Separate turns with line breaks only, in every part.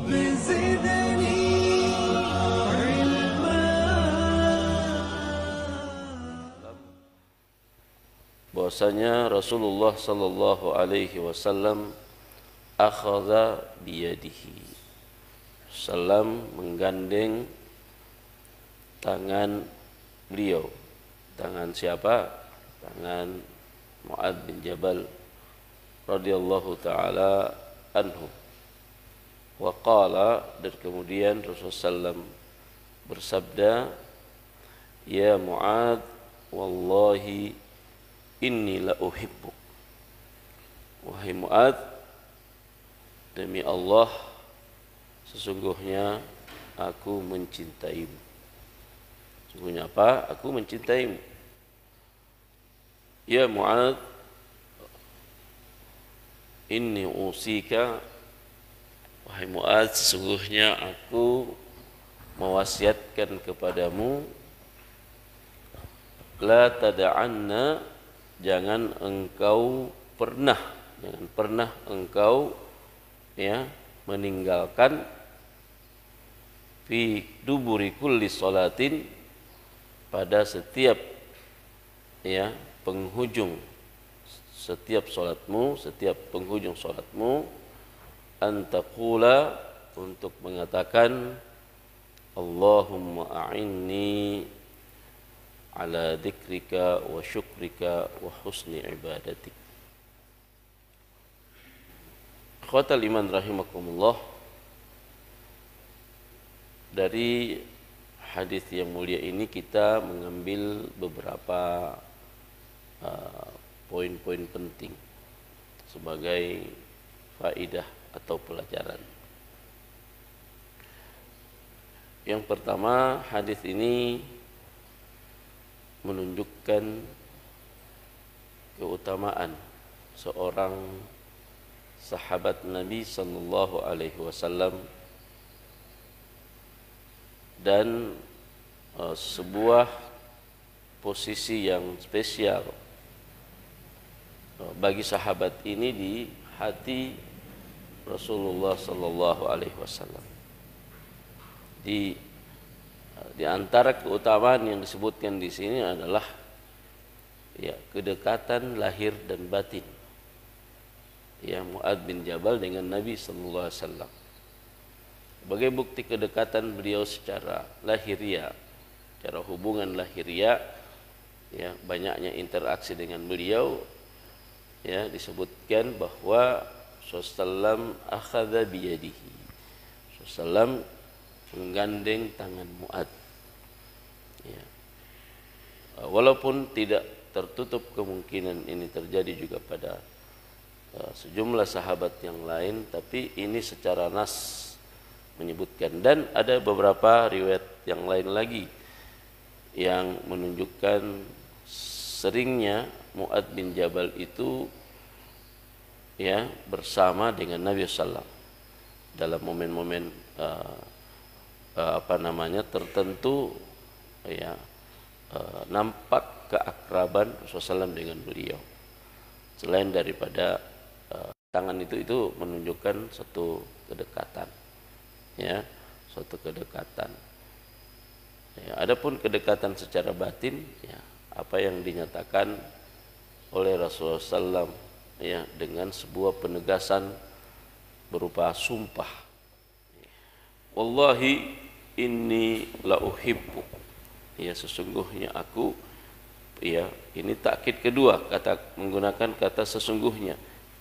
رب زدني علما.
bahwasanya Rasulullah sallallahu alaihi wasallam akhadha biyadihi, salam menggandeng tangan beliau. Tangan siapa? Tangan Mu'adz bin Jabal radhiyallahu taala anhu. Wa qala, dan kemudian Rasulullah sallam bersabda, ya Mu'adz, wallahi inni la uhibbuk. Wahai Mu'adz, demi Allah sesungguhnya aku mencintaimu. Sesungguhnya apa? Aku mencintaimu. Ya Mu'adz, inni usika. Wahai Mu'adz, sesungguhnya aku mewasiatkan kepadamu, la tada'anna, jangan pernah engkau ya meninggalkan fi duburi kulli salatin, pada setiap ya penghujung setiap salatmu, setiap penghujung salatmu, antaqula, untuk mengatakan Allahumma a'inni ala dzikrika wa syukrika wa husni ibadatik. Ikhwatal iman rahimakumullah, dari hadis yang mulia ini kita mengambil beberapa poin-poin penting sebagai faidah atau pelajaran. Yang pertama, hadis ini menunjukkan keutamaan seorang sahabat Nabi sallallahu alaihi wasallam dan sebuah posisi yang spesial bagi sahabat ini di hati Rasulullah sallallahu alaihi wasallam. Di antara keutamaan yang disebutkan di sini adalah ya kedekatan lahir dan batin ya Mu'adz bin Jabal dengan Nabi sallallahu alaihi wasallam. Sebagai bukti kedekatan beliau secara lahiriah, secara hubungan lahiriah, ya banyaknya interaksi dengan beliau, ya disebutkan bahwa Rasulullah akhadha biyadihi, Rasulullah menggandeng tangan Mu'adz. Ya. Walaupun tidak tertutup kemungkinan ini terjadi juga pada sejumlah sahabat yang lain, tapi ini secara nas menyebutkan. Dan ada beberapa riwayat yang lain lagi yang menunjukkan seringnya Mu'adz bin Jabal itu ya bersama dengan Nabi SAW dalam momen-momen tertentu, ya nampak keakraban Rasulullah SAW dengan beliau. Selain daripada tangan itu menunjukkan satu kedekatan, ya suatu kedekatan. Ya, adapun kedekatan secara batin, ya apa yang dinyatakan oleh Rasulullah SAW ya dengan sebuah penegasan berupa sumpah. Wallahi inni la uhibbu. Ya sesungguhnya aku, ya ini takkid kedua, menggunakan kata sesungguhnya.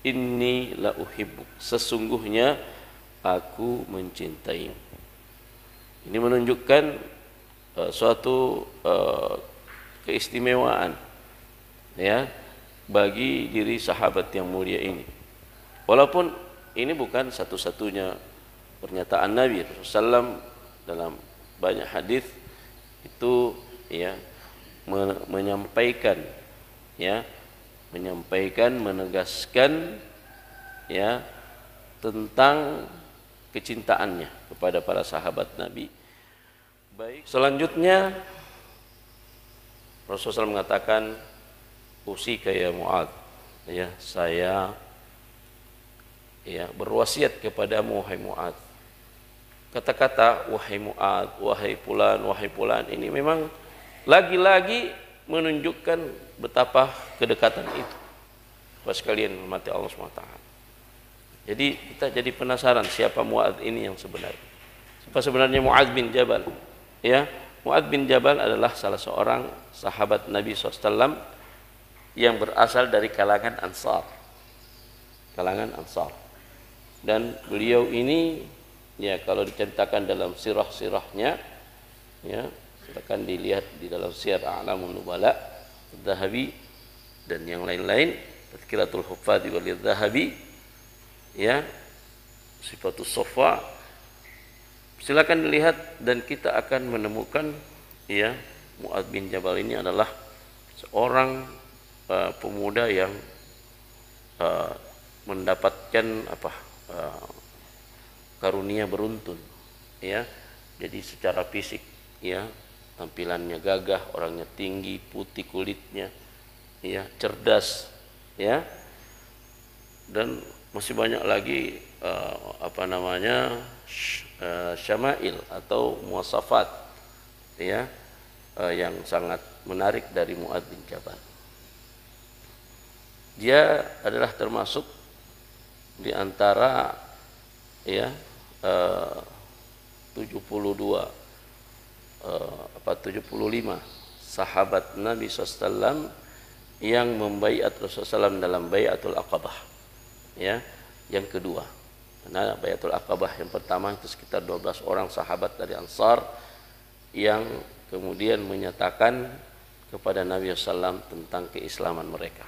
Inni la uhibbu, sesungguhnya aku mencintai. Ini menunjukkan suatu keistimewaan ya bagi diri sahabat yang mulia ini. Walaupun ini bukan satu-satunya pernyataan Nabi SAW dalam banyak hadis itu ya menyampaikan menegaskan ya tentang kecintaannya kepada para sahabat Nabi. Baik, selanjutnya Rasulullah SAW mengatakan, usika ya Mu'adz, ya saya ya berwasiat kepadamu wahai Mu'adz, kata-kata wahai Mu'ad, wahai fulan ini memang lagi-lagi menunjukkan betapa kedekatan itu. Bapak sekalian hormati Allah SWT. Jadi kita jadi penasaran siapa Mu'ad ini yang sebenarnya. Siapa sebenarnya Mu'ad bin Jabal? Ya, Mu'ad bin Jabal adalah salah seorang sahabat Nabi SAW yang berasal dari kalangan Ansar. Kalangan Ansar. Dan beliau ini ya kalau diceritakan dalam sirah-sirahnya ya silakan dilihat di dalam Syiar A'lamun Nubala Adz-Dzahabi dan yang lain-lain, Tazkiratul Huffaz Adz-Dzahabi ya, Sifatus Shafwa, silakan dilihat dan kita akan menemukan ya Mu'ad bin Jabal ini adalah seorang pemuda yang mendapatkan karunia beruntun ya. Jadi secara fisik ya tampilannya gagah, orangnya tinggi, putih kulitnya ya, cerdas ya, dan masih banyak lagi syama'il atau muwasafat ya yang sangat menarik dari Mu'ad bin Jabal. Dia adalah termasuk di antara ya 75 sahabat Nabi SAW yang membaiat Rasulullah SAW dalam baiatul Aqabah ya, yang kedua. Karena baiatul Aqabah yang pertama itu sekitar 12 orang sahabat dari Ansar yang kemudian menyatakan kepada Nabi SAW tentang keislaman mereka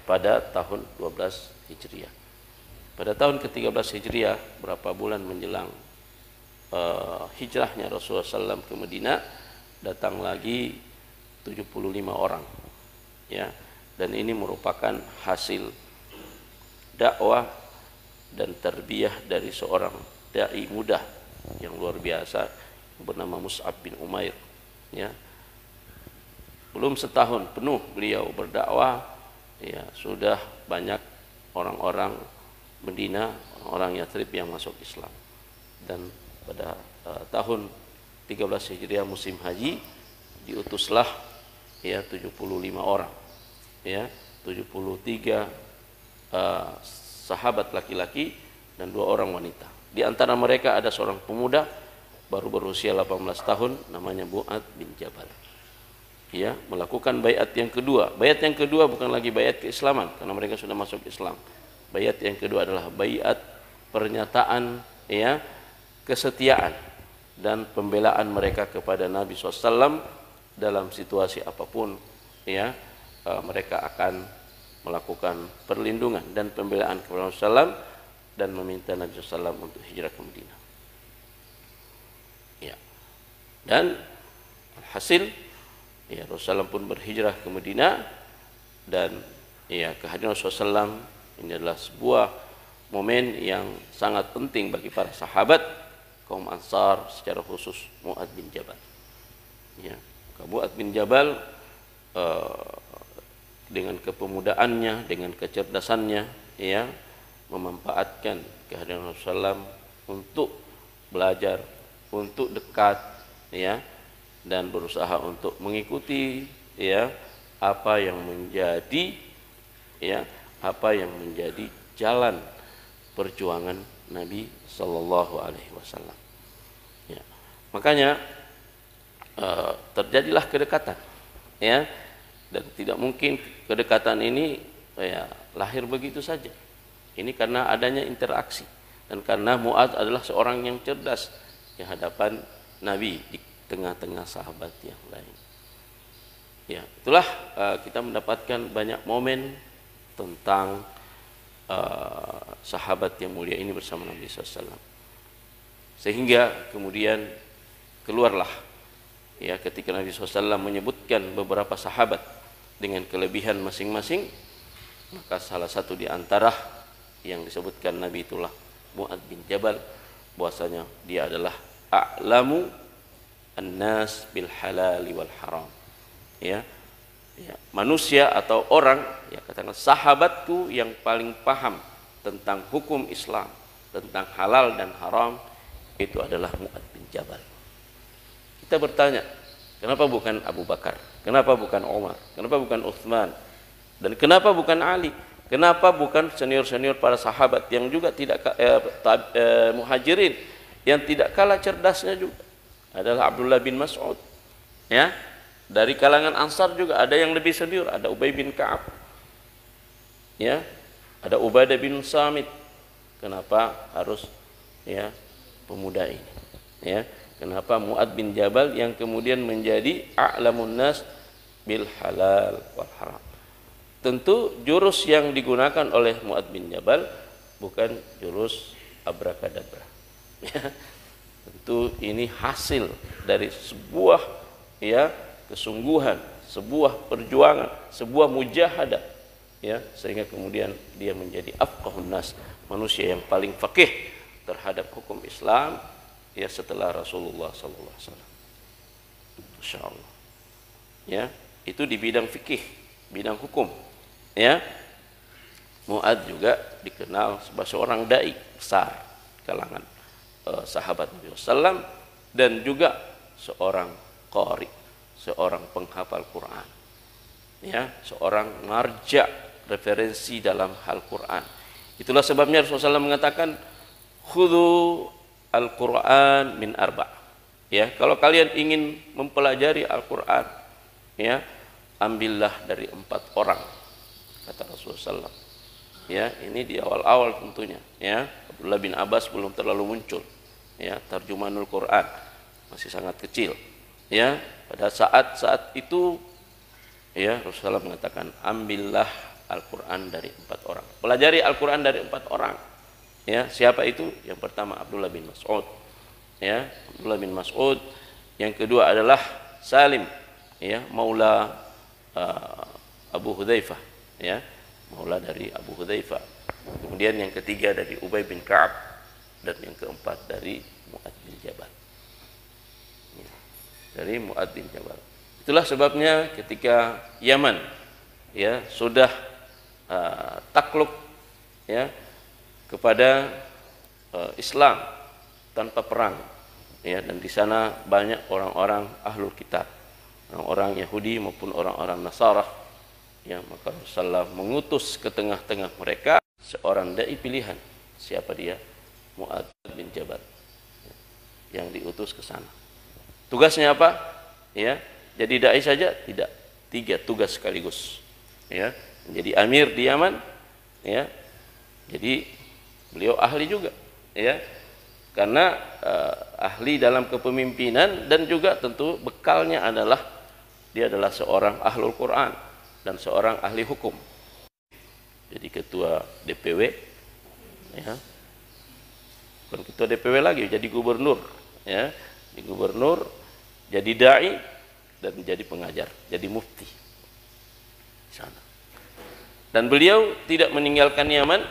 pada tahun 12 Hijriah. Pada tahun ke-13 Hijriah, berapa bulan menjelang hijrahnya Rasulullah SAW ke Madinah, datang lagi 75 orang ya, dan ini merupakan hasil dakwah dan tarbiyah dari seorang dai muda yang luar biasa bernama Mus'ab bin Umair ya. Belum setahun penuh beliau berdakwah ya, sudah banyak orang-orang Madinah, orang Yathrib yang masuk Islam. Dan pada tahun 13 Hijriah musim haji diutuslah ya 75 orang ya, 73 sahabat laki-laki dan 2 orang wanita. Di antara mereka ada seorang pemuda baru berusia 18 tahun namanya Mu'ad bin Jabal. Ya, melakukan baiat yang kedua. Baiat yang kedua bukan lagi baiat keislaman karena mereka sudah masuk Islam. Baiat yang kedua adalah baiat pernyataan ya kesetiaan dan pembelaan mereka kepada Nabi SAW dalam situasi apapun ya, mereka akan melakukan perlindungan dan pembelaan kepada Nabi SAW dan meminta Nabi SAW untuk hijrah ke Madinah ya. Dan hasil ya Rasulullah pun berhijrah ke Madinah dan ya kehadiran Rasulullah SAW ini adalah sebuah momen yang sangat penting bagi para sahabat kaum Ansar, secara khusus Mu'ad bin Jabal. Ya, Mu'ad bin Jabal dengan kepemudaannya, dengan kecerdasannya, ya, memanfaatkan kehadiran Rasulullah untuk belajar, untuk dekat, ya, dan berusaha untuk mengikuti, ya, apa yang menjadi, ya, apa yang menjadi jalan perjuangan Nabi Sallallahu Alaihi Wasallam. Ya. Makanya terjadilah kedekatan, ya, dan tidak mungkin kedekatan ini ya lahir begitu saja. Ini karena adanya interaksi dan karena Mu'ad adalah seorang yang cerdas di hadapan Nabi di tengah-tengah sahabat yang lain. Ya, itulah kita mendapatkan banyak momen tentang sahabat yang mulia ini bersama Nabi SAW. Sehingga kemudian keluarlah ya ketika Nabi SAW menyebutkan beberapa sahabat dengan kelebihan masing-masing, maka salah satu di antara yang disebutkan Nabi itulah Mu'ad bin Jabal, bahwasanya dia adalah a'lamu an-nas bil halali wal haram. Ya, manusia atau orang, ya katakan sahabatku yang paling paham tentang hukum Islam, tentang halal dan haram, itu adalah Mu'adz bin Jabal. Kita bertanya, kenapa bukan Abu Bakar? Kenapa bukan Umar? Kenapa bukan Utsman? Dan kenapa bukan Ali? Kenapa bukan senior-senior para sahabat yang juga tidak muhajirin yang tidak kalah cerdasnya juga adalah Abdullah bin Mas'ud. Ya, dari kalangan Ansar juga ada yang lebih senior, ada Ubay bin Ka'ab. Ya, ada Ubadah bin Samit. Kenapa harus ya pemuda ini? Ya, kenapa Mu'adz bin Jabal yang kemudian menjadi a'lamun nas bil halal wal haram? Tentu jurus yang digunakan oleh Mu'adz bin Jabal bukan jurus abrakadabra. Ya, tentu ini hasil dari sebuah ya kesungguhan, sebuah perjuangan, sebuah mujahadah, ya, sehingga kemudian dia menjadi afqahun nas, manusia yang paling faqih terhadap hukum Islam ya setelah Rasulullah sallallahu alaihi wasallam. Insyaallah. Ya, itu di bidang fikih, bidang hukum. Ya. Mu'adz juga dikenal sebagai seorang dai besar kalangan sahabat Nabi sallallahu dan juga seorang qari, seorang penghafal Quran. Ya, seorang marja, referensi dalam hal Quran. Itulah sebabnya Rasulullah SAW mengatakan khudhu al-Quran min arba'. Ya, kalau kalian ingin mempelajari Al-Quran, ya, ambillah dari 4 orang, kata Rasulullah SAW. Ya, ini di awal-awal tentunya. Ya, Abdullah bin Abbas belum terlalu muncul. Ya, tarjumanul Quran masih sangat kecil. Ya, pada saat itu, ya, Rasulullah mengatakan ambillah Al-Quran dari 4 orang. Pelajari Al-Quran dari 4 orang. Ya, siapa itu? Yang pertama Abdullah bin Mas'ud. Ya, Abdullah bin Mas'ud. Yang kedua adalah Salim, ya, maula Abu Hudzaifah, ya, maula dari Abu Hudzaifah. Kemudian yang ketiga dari Ubay bin Ka'ab dan yang keempat dari Mu'adz bin Jabal. Ya, dari Mu'adz bin Jabal. Itulah sebabnya ketika Yaman ya sudah takluk ya kepada Islam tanpa perang ya, dan di sana banyak orang-orang ahlul kitab, orang-orang Yahudi maupun orang-orang Nasara ya, maka Rasulullah mengutus ke tengah-tengah mereka seorang dai pilihan. Siapa dia? Mu'adz bin Jabal yang diutus ke sana. Tugasnya apa? Ya, jadi dai saja? Tidak. 3 tugas sekaligus. Ya, menjadi amir di Yaman, ya. Jadi beliau ahli juga, ya. Karena ahli dalam kepemimpinan dan juga tentu bekalnya adalah dia adalah seorang ahlul Quran dan seorang ahli hukum. Jadi ketua DPW, ya. Bukan ketua DPW lagi, jadi gubernur, ya. Di gubernur, jadi dai dan jadi pengajar, jadi mufti di sana. Dan beliau tidak meninggalkan Yaman,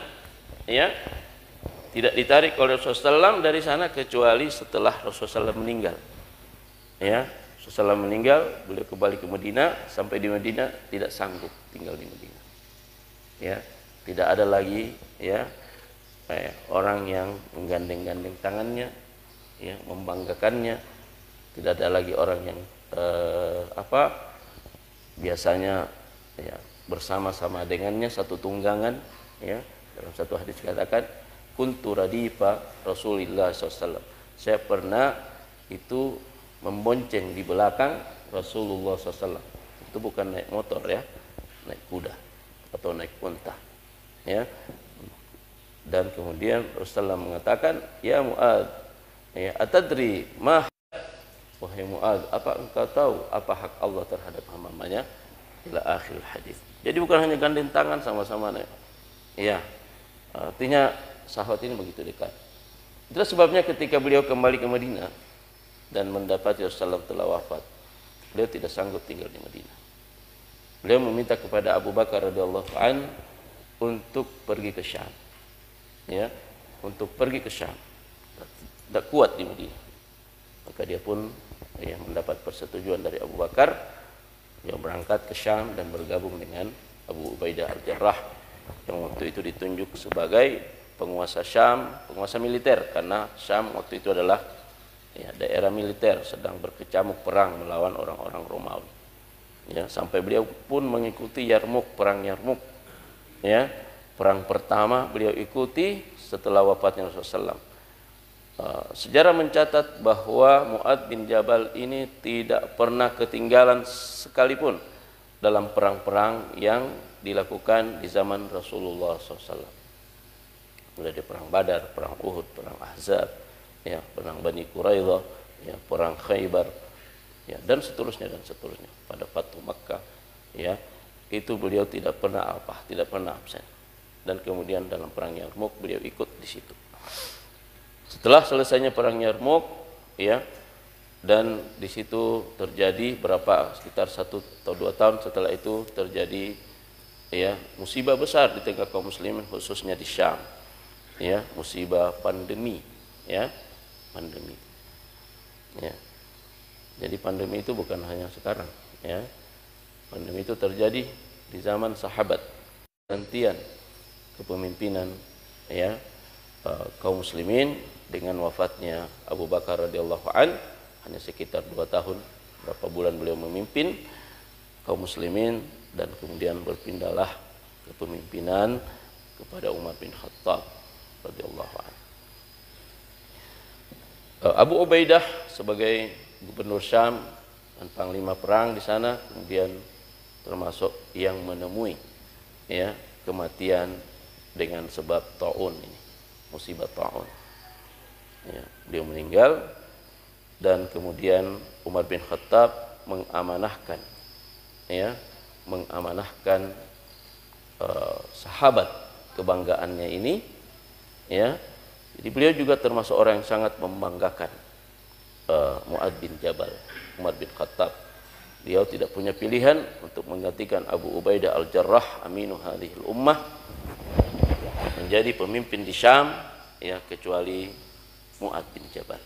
ya, tidak ditarik oleh Rasulullah SAW dari sana kecuali setelah Rasulullah SAW meninggal. Ya, Rasulullah SAW meninggal, beliau kembali ke Madinah. Sampai di Madinah tidak sanggup tinggal di Madinah. Ya, tidak ada lagi ya orang yang menggandeng-gandeng tangannya, ya, membanggakannya. Tidak ada lagi orang yang biasanya ya bersama-sama dengannya satu tunggangan, ya. Dalam satu hadis dikatakan kuntu radifa Rasulillah SAW, saya pernah itu membonceng di belakang Rasulullah SAW. Itu bukan naik motor, ya, naik kuda atau naik unta, ya. Dan kemudian Rasulullah mengatakan, ya Mu'adz, ya, atadri ma, wahai Mu'adz, apa engkau tahu apa hak Allah terhadap hamba-Nya? Ila akhir hadis. Jadi bukan hanya gandeng tangan sama-sama, ya. Artinya sahabat ini begitu dekat. Itulah sebabnya ketika beliau kembali ke Madinah dan mendapati Rasulullah telah wafat, beliau tidak sanggup tinggal di Madinah. Beliau meminta kepada Abu Bakar radhiyallahu an untuk pergi ke Syam, ya, untuk pergi ke Syam. Tidak kuat di Madinah. Maka dia pun ya mendapat persetujuan dari Abu Bakar. Dia berangkat ke Syam dan bergabung dengan Abu Ubaidah al-Jarrah yang waktu itu ditunjuk sebagai penguasa Syam, penguasa militer, karena Syam waktu itu adalah daerah militer, sedang berkecamuk perang melawan orang-orang Romawi. Sampai beliau pun mengikuti Yarmuk, perang Yarmuk. Perang pertama beliau ikuti setelah wafatnya Rasulullah SAW. Sejarah mencatat bahwa Mu'adz bin Jabal ini tidak pernah ketinggalan sekalipun dalam perang-perang yang dilakukan di zaman Rasulullah SAW. Mulai dari perang Badar, perang Uhud, perang Ahzab, perang Bani Quraidah, perang Khaybar, dan seterusnya. Pada Fathu Makkah, itu beliau tidak pernah absen. Dan kemudian dalam perang Yarmuk beliau ikut di situ. Setelah selesainya perang Yarmuk, dan di situ terjadi sekitar 1 atau 2 tahun setelah itu terjadi musibah besar di tengah kaum muslimin, khususnya di Syam. Musibah pandemi, pandemi. Jadi pandemi itu bukan hanya sekarang, pandemi itu terjadi di zaman sahabat, gantian kepemimpinan kaum muslimin dengan wafatnya Abu Bakar radhiyallahu an, hanya sekitar 2 tahun, berapa bulan beliau memimpin kaum muslimin, dan kemudian berpindahlah kepemimpinan kepada Umar bin Khattab radhiyallahu an. Abu Ubaidah sebagai gubernur Syam dan panglima perang di sana, kemudian termasuk yang menemui kematian dengan sebab taun ini, musibah taun. Beliau meninggal, dan kemudian Umar bin Khattab mengamanahkan sahabat kebanggaannya ini, Jadi beliau juga termasuk orang yang sangat membanggakan Mu'adz bin Jabal, Umar bin Khattab. Beliau tidak punya pilihan untuk menggantikan Abu Ubaidah al-Jarrah, aminu hadhil ummah, menjadi pemimpin di Syam, kecuali Mu'adz bin Jabal.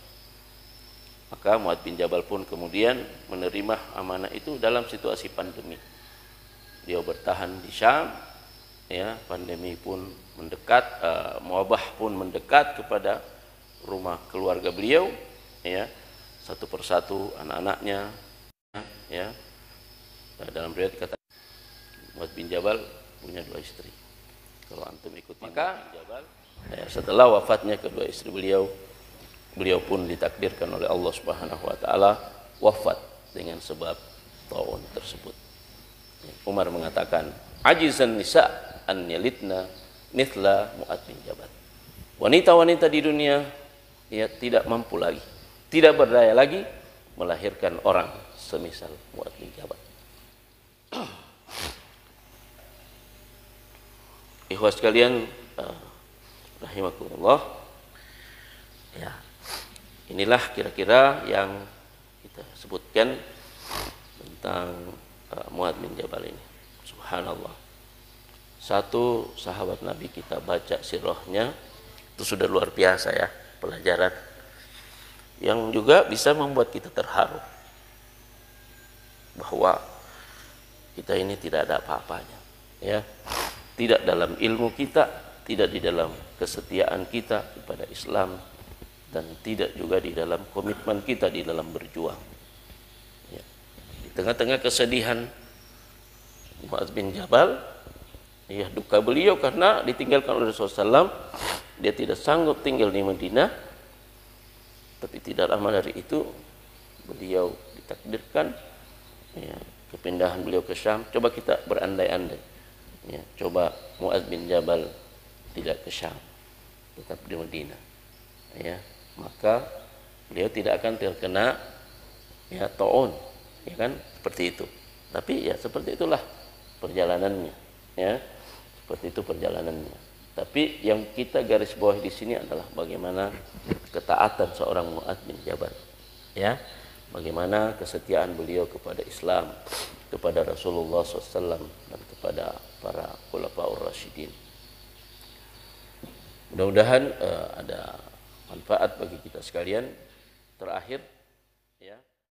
Maka Mu'adz bin Jabal pun kemudian menerima amanah itu dalam situasi pandemi. Beliau bertahan di Syam, pandemi pun mendekat, wabah pun mendekat kepada rumah keluarga beliau, satu persatu anak-anaknya, dalam riwayat kata Mu'adz bin Jabal punya 2 istri. Kalau antum ikuti, maka setelah wafatnya kedua istri beliau, beliau pun ditakdirkan oleh Allah Subhanahu wa taala wafat dengan sebab taun tersebut. Umar mengatakan, ajizan nisa an yalidna mithla Mu'adz bin Jabal. Wanita-wanita di dunia tidak mampu lagi, tidak berdaya lagi melahirkan orang semisal Mu'adz bin Jabal. Ikhwas sekalian, rahimakumullah. Inilah kira-kira yang kita sebutkan tentang Mu'adz bin Jabal ini. Subhanallah. Satu sahabat Nabi, kita baca sirahnya, itu sudah luar biasa pelajaran yang juga bisa membuat kita terharu bahwa kita ini tidak ada apa-apanya, tidak dalam ilmu kita, tidak di dalam kesetiaan kita kepada Islam, dan tidak juga di dalam komitmen kita di dalam berjuang. Di tengah-tengah kesedihan Mu'adz bin Jabal, duka beliau karena ditinggalkan oleh Rasulullah SAW, dia tidak sanggup tinggal di Madinah. Tapi tidak lama dari itu beliau ditakdirkan kepindahan beliau ke Syam. Coba kita berandai-andai, coba Mu'adz bin Jabal tidak ke Syam, tetap di Madinah, maka beliau tidak akan terkena taun, seperti itu. Tapi seperti itulah perjalanannya, seperti itu perjalanannya. Tapi yang kita garis bawahi di sini adalah bagaimana ketaatan seorang Mu'adz bin Jabal, bagaimana kesetiaan beliau kepada Islam, kepada Rasulullah SAW, dan kepada para khulafaur rasyidin. Mudah-mudahan ada manfaat bagi kita sekalian. Terakhir,